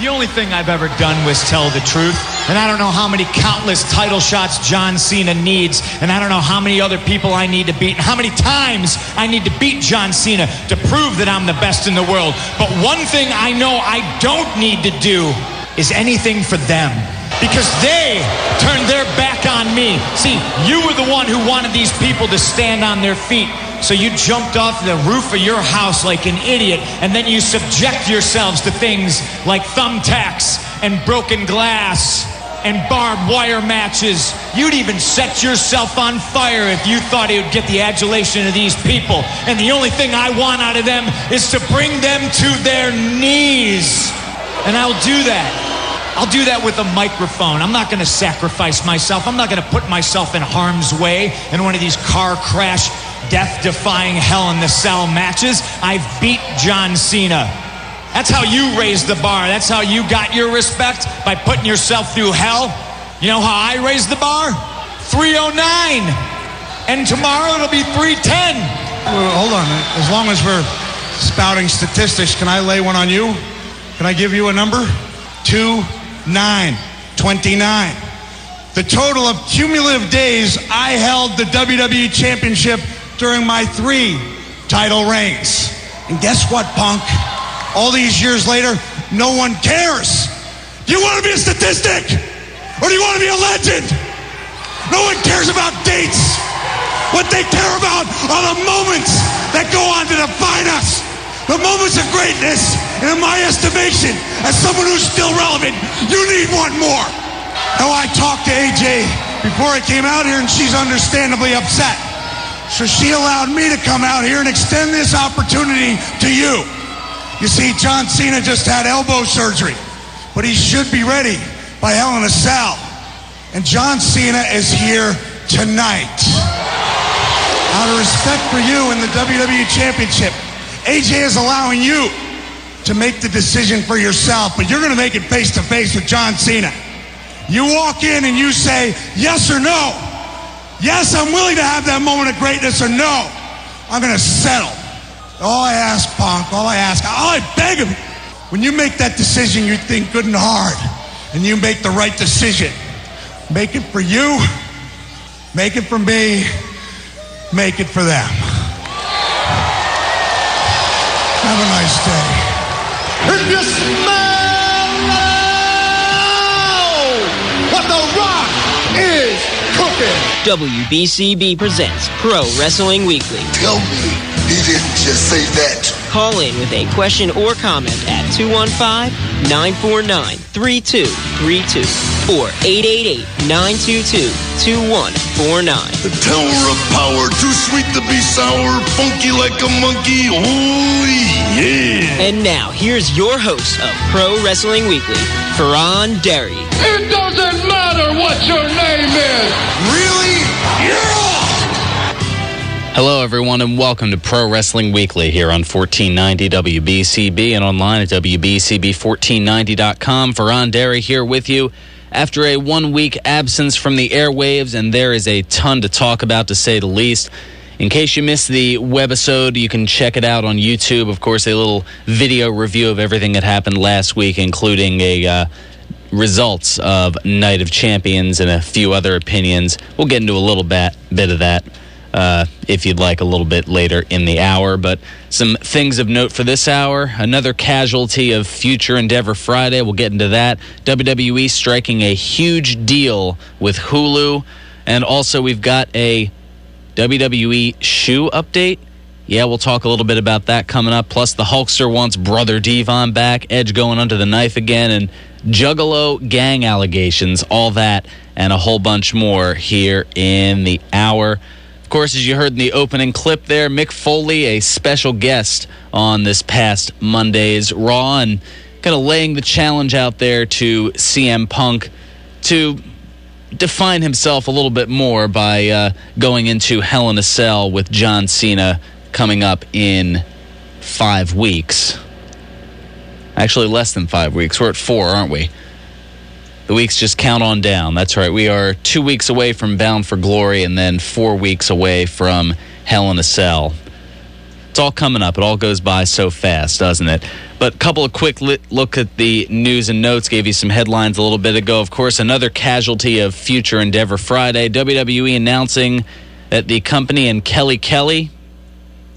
The only thing I've ever done was tell the truth. And I don't know how many countless title shots John Cena needs. And I don't know how many other people I need to beat. And how many times I need to beat John Cena to prove that I'm the best in the world. But one thing I know I don't need to do is anything for them. Because they turned their back on me. See, you were the one who wanted these people to stand on their feet. So you jumped off the roof of your house like an idiot, and then you subject yourselves to things like thumbtacks and broken glass and barbed wire matches. You'd even set yourself on fire if you thought it would get the adulation of these people. And the only thing I want out of them is to bring them to their knees. And I'll do that. I'll do that with a microphone. I'm not going to sacrifice myself. I'm not going to put myself in harm's way in one of these car crash, death-defying Hell in the Cell matches. I've beat John Cena. That's how you raised the bar. That's how you got your respect, by putting yourself through hell. You know how I raised the bar? 309. And tomorrow it'll be 310. Well, hold on. As long as we're spouting statistics, can I lay one on you? Can I give you a number? 29. The total of cumulative days I held the WWE Championship during my 3 title reigns. And guess what, Punk? All these years later, no one cares. Do you want to be a statistic? Or do you want to be a legend? No one cares about dates. What they care about are the moments that go on to define us. The moments of greatness. And in my estimation, as someone who's still relevant, you need one more. Now, I talked to AJ before I came out here, and she's understandably upset. So she allowed me to come out here and extend this opportunity to you. You see, John Cena just had elbow surgery, but he should be ready by Hell in a Cell. And John Cena is here tonight. Out of respect for you and the WWE Championship, AJ is allowing you to make the decision for yourself, but you're going to make it face-to-face with John Cena. You walk in and you say yes or no. Yes, I'm willing to have that moment of greatness, or no, I'm going to settle. All I ask, Punk, all I beg of you, when you make that decision, you think good and hard, and you make the right decision. Make it for you, make it for me, make it for them. Have a nice day. If you smell what The Rock is cooking. WBCB presents Pro Wrestling Weekly. Tell me he didn't just say that. Call in with a question or comment at 215-949-3232 or 888-922-2149. The Tower of Power, too sweet to be sour, funky like a monkey, oh yeah. And now, here's your host of Pro Wrestling Weekly, Fearon Derry. It doesn't matter what your name is. Really? Yeah! Hello, everyone, and welcome to Pro Wrestling Weekly here on 1490 WBCB and online at WBCB1490.com. Fearon Derry here with you after a 1-week absence from the airwaves, and there is a ton to talk about, to say the least. In case you missed the webisode, you can check it out on YouTube. Of course, a little video review of everything that happened last week, including a results of Night of Champions and a few other opinions. We'll get into a little bit of that if you'd like a little bit later in the hour. But some things of note for this hour: another casualty of Future Endeavor Friday. We'll get into that. WWE striking a huge deal with Hulu. And also we've got a WWE shoe update. Yeah, we'll talk a little bit about that coming up. Plus the Hulkster wants Brother Devon back, Edge going under the knife again, and Juggalo gang allegations, all that and a whole bunch more here in the hour. Of course, as you heard in the opening clip there, Mick Foley, a special guest on this past Monday's Raw, and kind of laying the challenge out there to CM Punk to define himself a little bit more by going into Hell in a Cell with John Cena coming up in 5 weeks. Actually, less than 5 weeks. We're at 4, aren't we? The weeks just count on down. That's right. We are 2 weeks away from Bound for Glory and then 4 weeks away from Hell in a Cell. It's all coming up. It all goes by so fast, doesn't it? But a couple of quick look at the news and notes. Gave you some headlines a little bit ago. Of course, another casualty of Future Endeavor Friday. WWE announcing that the company and Kelly,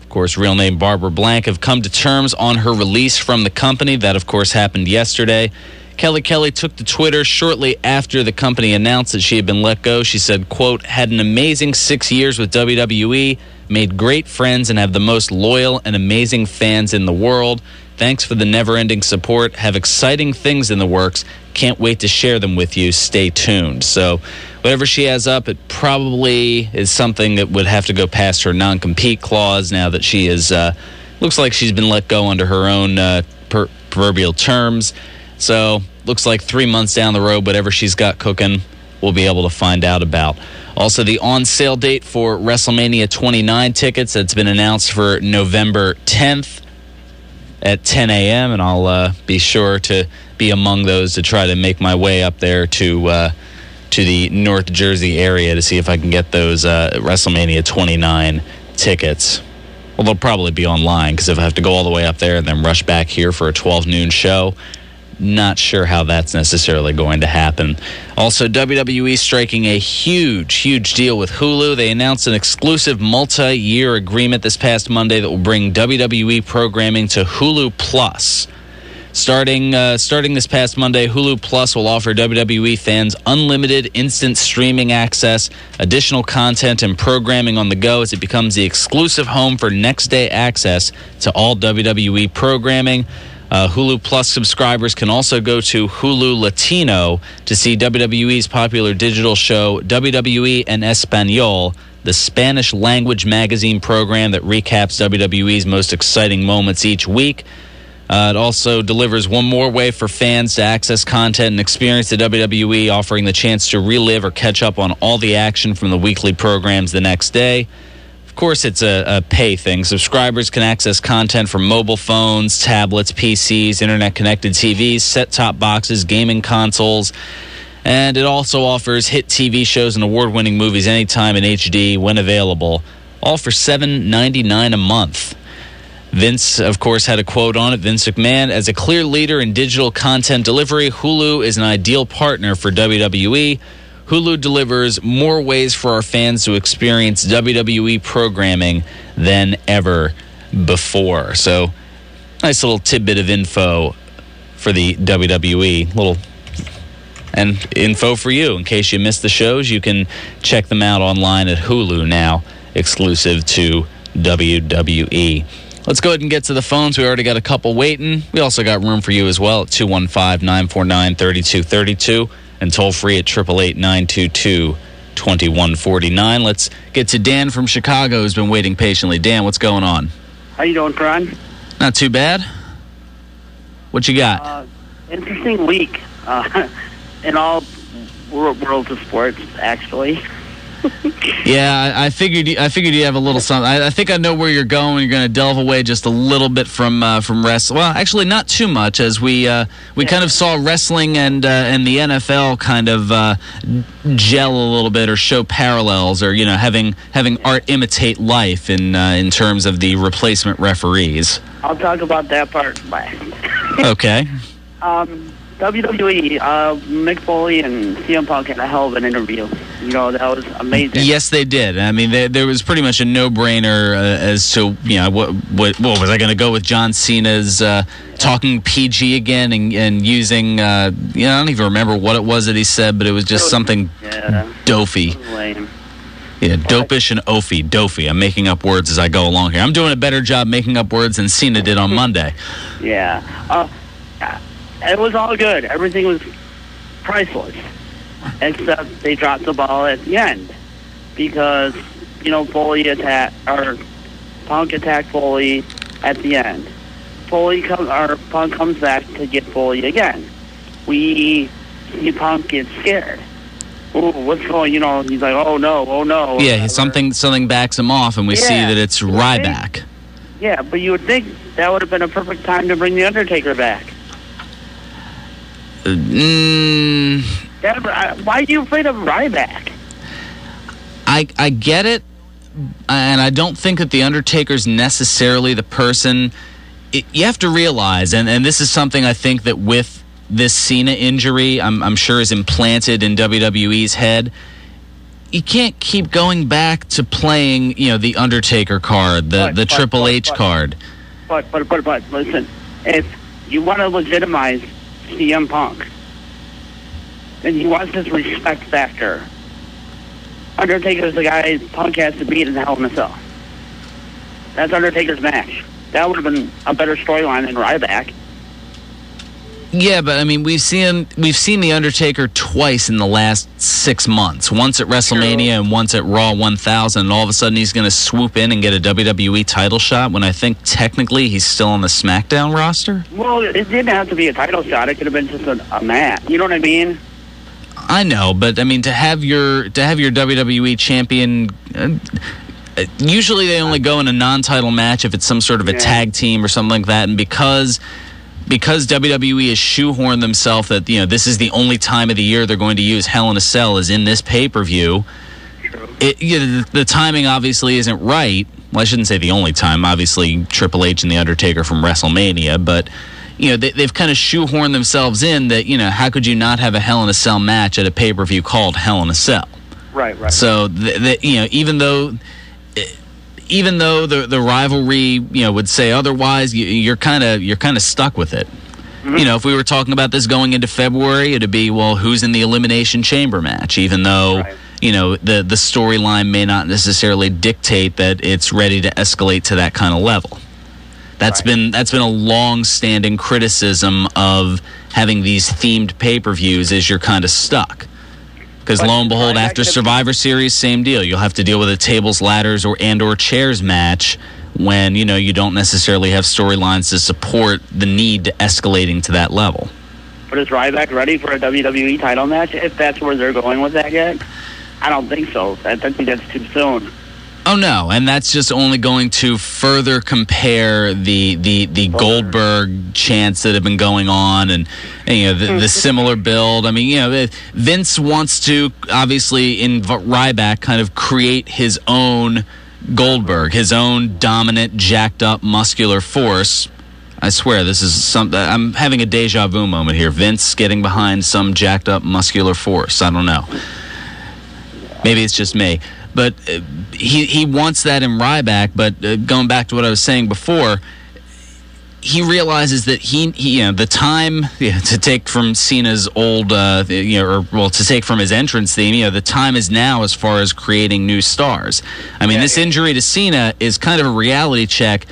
of course, real name Barbara Blank, have come to terms on her release from the company. That, of course, happened yesterday. Kelly took to Twitter shortly after the company announced that she had been let go. She said, quote, "Had an amazing 6 years with WWE, made great friends, and have the most loyal and amazing fans in the world. Thanks for the never-ending support. Have exciting things in the works. Can't wait to share them with you. Stay tuned." So whatever she has up, it probably is something that would have to go past her non-compete clause now that she is, looks like she's been let go under her own proverbial terms. So looks like 3 months down the road, whatever she's got cooking, we'll be able to find out about. Also, the on-sale date for WrestleMania 29 tickets, that's been announced for November 10th at 10 a.m., and I'll be sure to be among those to try to make my way up there to the North Jersey area to see if I can get those WrestleMania 29 tickets. Well, they'll probably be online, because if I have to go all the way up there and then rush back here for a 12 noon show, not sure how that's necessarily going to happen. Also, WWE striking a huge deal with Hulu. They announced an exclusive multi-year agreement this past Monday that will bring WWE programming to Hulu Plus. Starting this past Monday, Hulu Plus will offer WWE fans unlimited instant streaming access, additional content, and programming on the go as it becomes the exclusive home for next-day access to all WWE programming. Hulu Plus subscribers can also go to Hulu Latino to see WWE's popular digital show WWE en Español, the Spanish-language magazine program that recaps WWE's most exciting moments each week. It also delivers one more way for fans to access content and experience the WWE, offering the chance to relive or catch up on all the action from the weekly programs the next day. Of course, it's a pay thing. Subscribers can access content from mobile phones, tablets, PCs, internet-connected TVs, set-top boxes, gaming consoles, and it also offers hit TV shows and award-winning movies anytime in HD when available, all for $7.99 a month. Vince, of course, had a quote on it. Vince McMahon, "As a clear leader in digital content delivery, Hulu is an ideal partner for WWE. Hulu delivers more ways for our fans to experience WWE programming than ever before." So, nice little tidbit of info for the WWE. And info for you. In case you missed the shows, you can check them out online at Hulu now, exclusive to WWE. Let's go ahead and get to the phones. We already got a couple waiting. We also got room for you as well at 215-949-3232 and toll free at 888-922-2149. Let's get to Dan from Chicago, who's been waiting patiently. Dan, what's going on? How you doing, Ron? Not too bad. What you got? Interesting week in all worlds of sports, actually. Yeah, I figured you have a little something. I think I know where you're going. You're going to delve away just a little bit from wrestling. Well, actually, not too much, as we kind of saw wrestling and the NFL kind of gel a little bit, or show parallels, or having art imitate life in terms of the replacement referees. I'll talk about that part last. Okay. WWE, Mick Foley and CM Punk had a hell of an interview. That was amazing. Yes, they did. I mean, there was pretty much a no-brainer as to, what was I going to go with John Cena's talking PG again and using, I don't even remember what it was that he said, but it was just something dopey. Lame. Yeah, dopish and oafy. Dopey. I'm making up words as I go along here. I'm doing a better job making up words than Cena did on Monday. Yeah. It was all good. Everything was priceless, except they dropped the ball at the end because Foley Punk attacked Foley at the end. Punk comes back to get Foley again. We see Punk get scared. Ooh, what's going? He's like, oh no. Yeah, something backs him off, and we see that it's Ryback. Yeah, but you would think that would have been a perfect time to bring the Undertaker back. Why are you afraid of Ryback? I get it, and I don't think that The Undertaker's necessarily the person. You have to realize, and this is something I think that with this Cena injury, I'm sure is implanted in WWE's head. You can't keep going back to playing, the Undertaker card, the Triple H card. But listen, if you want to legitimize CM Punk, then he wants his respect factor. Undertaker's the guy Punk has to beat in the Hell in a Cell. That's Undertaker's match. That would have been a better storyline than Ryback. Yeah, but I mean, we've seen The Undertaker twice in the last 6 months. Once at WrestleMania and once at Raw 1000. And all of a sudden, he's going to swoop in and get a WWE title shot when I think technically he's still on the SmackDown roster. Well, it didn't have to be a title shot. It could have been just a match. You know what I mean? I know, but I mean, to have your WWE champion. Usually, they only go in a non-title match if it's some sort of a tag team or something like that, and because WWE has shoehorned themselves that this is the only time of the year they're going to use Hell in a Cell is in this pay-per-view. The timing obviously isn't right. Well, I shouldn't say the only time. Obviously, Triple H and The Undertaker from WrestleMania, but they've kind of shoehorned themselves in that how could you not have a Hell in a Cell match at a pay-per-view called Hell in a Cell? Right. So even though the rivalry would say otherwise, you're kind of stuck with it. Mm-hmm. If we were talking about this going into February, it'd be, well, who's in the Elimination Chamber match, even though the storyline may not necessarily dictate that it's ready to escalate to that kind of level. That's been a long-standing criticism of having these themed pay-per-views, is you're kind of stuck. Because lo and behold, after Survivor Series, same deal. You'll have to deal with a tables, ladders, or chairs match when you don't necessarily have storylines to support the need to escalating to that level. But is Ryback ready for a WWE title match? If that's where they're going with that yet, I don't think so. I think that's too soon. Oh no, and that's just only going to further compare the Goldberg chants that have been going on, and the similar build. I mean, Vince wants to obviously in Ryback kind of create his own Goldberg, his own dominant, jacked up, muscular force. I swear, this is something. I'm having a deja vu moment here. Vince getting behind some jacked up, muscular force. I don't know. Maybe it's just me. But he wants that in Ryback. But going back to what I was saying before, he realizes that he the time to take from Cena's old to take from his entrance theme, the time is now as far as creating new stars. I mean, this injury to Cena is kind of a reality check.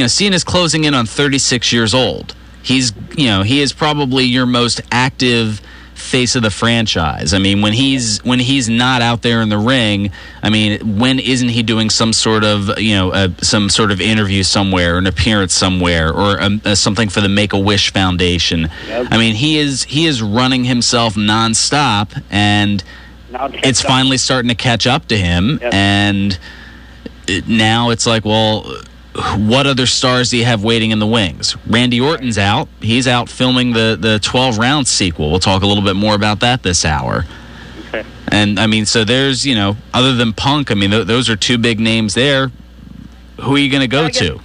Cena's closing in on 36 years old. He is probably your most active face of the franchise. I mean, when he's not out there in the ring, I mean, when isn't he doing some sort of interview somewhere, an appearance somewhere, or something for the Make-A-Wish Foundation? Yep. I mean, he is running himself nonstop, and it's finally starting to catch up to him. Yep. And now it's like, well, what other stars do you have waiting in the wings? Randy Orton's out. He's out filming the 12-round sequel. We'll talk a little bit more about that this hour. Okay. And, I mean, so there's, other than Punk, I mean, those are two big names there. Who are you going to go to?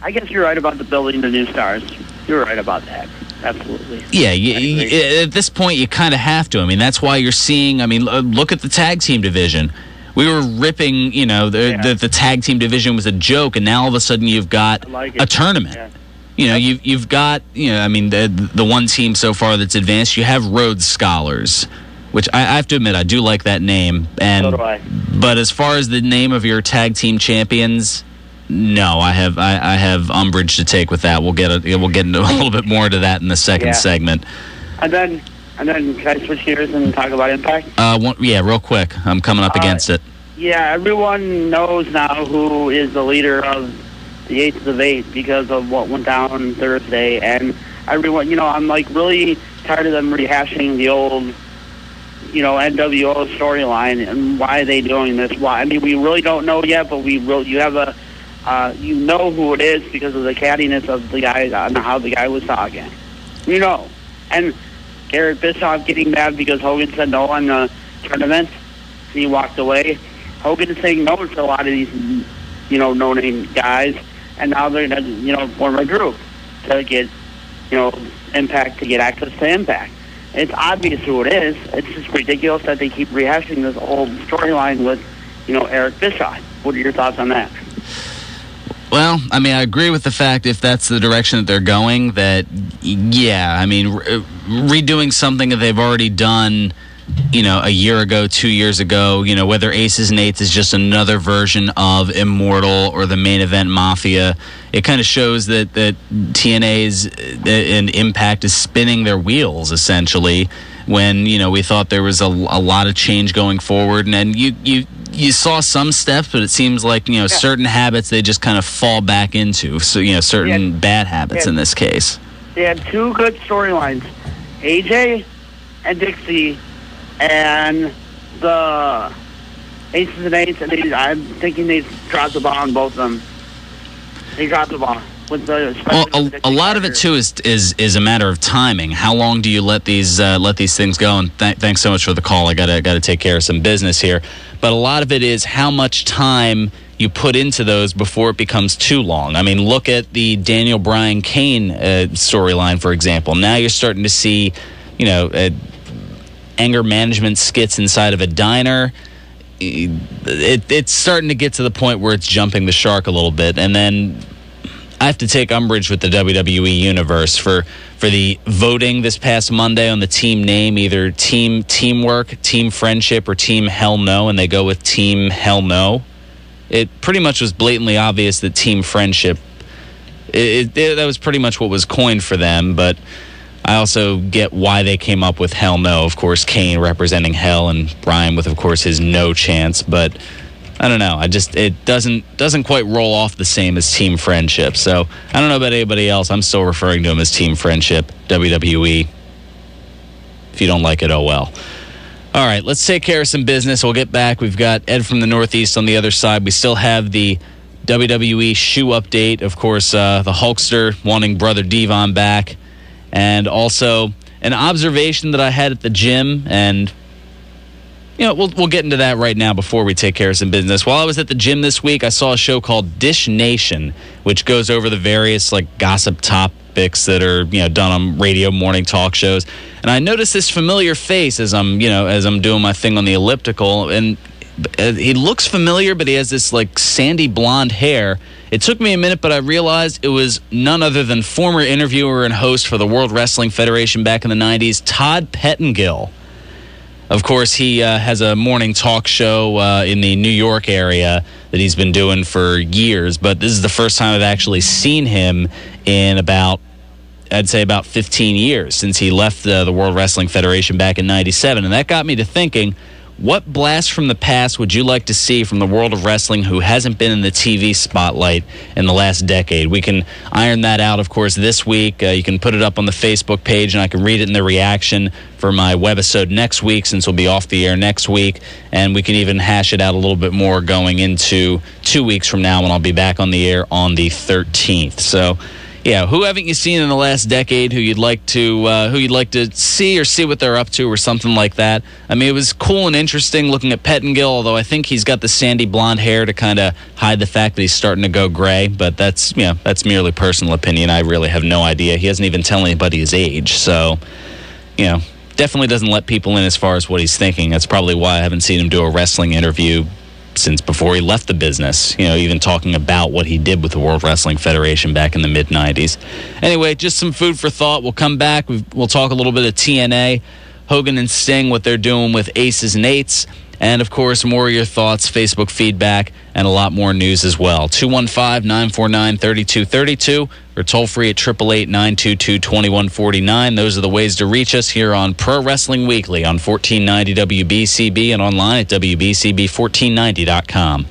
I guess you're right about the building the new stars. You're right about that. Absolutely. Yeah, at this point, you kind of have to. I mean, that's why you're seeing, look at the tag team division. We were ripping, the tag team division was a joke, and now all of a sudden you've got a tournament. Yeah. You've got, the one team so far that's advanced. You have Rhodes Scholars, which I have to admit I do like that name. And so do I. But as far as the name of your tag team champions, no, I have umbrage to take with that. We'll get into a little bit more to that in the second segment. And then can I switch gears and talk about Impact? Real quick. I'm coming up against it. Yeah, everyone knows now who is the leader of the 8th of 8 because of what went down Thursday. And everyone, I'm like really tired of them rehashing the old, NWO storyline and why are they doing this? Why? I mean, we really don't know yet, but you have you know who it is because of the cattiness of the guy on how the guy was talking. And Garrett Bischoff getting mad because Hogan said no on the tournament. And he walked away. Hogan is saying no to a lot of these, no-name guys, and now they're going to, form a group to get, Impact, to get access to Impact. It's obvious who it is. It's just ridiculous that they keep rehashing this old storyline with, Eric Bischoff. What are your thoughts on that? Well, I mean, I agree with the fact if that's the direction that they're going, that, yeah, I mean, redoing something that they've already done, a year ago, 2 years ago, whether Aces and Eights is just another version of Immortal or the Main Event Mafia, it kind of shows that TNA's and Impact is spinning their wheels, essentially, when, we thought there was a lot of change going forward. And then you saw some steps, but it seems like, certain habits they just kind of fall back into. So, certain bad habits in this case. They had two good storylines, AJ and Dixie, and the Aces and Eights, and I'm thinking they dropped the ball on both of them. They dropped the ball. A lot of it too is a matter of timing. How long do you let these things go? And thanks so much for the call. I gotta take care of some business here. But a lot of it is how much time you put into those before it becomes too long. I mean, look at the Daniel Bryan Kane storyline, for example. Now you're starting to see, anger management skits inside of a diner. It's starting to get to the point where it's jumping the shark a little bit. And then I have to take umbrage with the WWE Universe for the voting this past Monday on the team name, either Team Teamwork, Team Friendship, or Team Hell No, and they go with Team Hell No. It pretty much was blatantly obvious that Team Friendship, that was pretty much what was coined for them, but I also get why they came up with Hell No. Of course, Kane representing Hell and Bryan with, of course, his no chance. But I don't know. It doesn't quite roll off the same as Team Friendship. So I don't know about anybody else. I'm still referring to him as Team Friendship, WWE. If you don't like it, oh well. All right, let's take care of some business. We'll get back. We've got Ed from the Northeast on the other side. We still have the WWE shoe update. Of course, the Hulkster wanting Brother Devon back. And also an observation that I had at the gym, and we'll get into that right now before we take care of some business. While I was at the gym this week, I saw a show called Dish Nation, which goes over the various gossip topics that are done on radio morning talk shows. And I noticed this familiar face as I'm doing my thing on the elliptical, and he looks familiar, but he has this sandy blonde hair. It took me a minute, but I realized it was none other than former interviewer and host for the World Wrestling Federation back in the 90s, Todd Pettengill. Of course, he has a morning talk show in the New York area that he's been doing for years, but this is the first time I've actually seen him in about 15 years since he left the World Wrestling Federation back in 97. And that got me to thinking, what blast from the past would you like to see from the world of wrestling who hasn't been in the TV spotlight in the last decade? We can iron that out, of course, this week. You can put it up on the Facebook page, and I can read it in the reaction for my webisode next week, since we'll be off the air next week. And we can even hash it out a little bit more going into 2 weeks from now when I'll be back on the air on the 13th. So, yeah, who haven't you seen in the last decade who you'd like to see or see what they're up to or something like that? I mean, it was cool and interesting looking at Pettengill, although I think he's got the sandy blonde hair to kind of hide the fact that he's starting to go gray, but that's merely personal opinion. I really have no idea. He hasn't even told anybody his age, so, definitely doesn't let people in as far as what he's thinking. That's probably why I haven't seen him do a wrestling interview since before he left the business, even talking about what he did with the World Wrestling Federation back in the mid-90s. Anyway, just some food for thought. We'll come back. We'll talk a little bit of TNA, Hogan and Sting, what they're doing with Aces and Eights, and, of course, more of your thoughts, Facebook feedback, and a lot more news as well. 215-949-3232 or toll free at 888-922-2149. Those are the ways to reach us here on Pro Wrestling Weekly on 1490 WBCB and online at WBCB1490.com.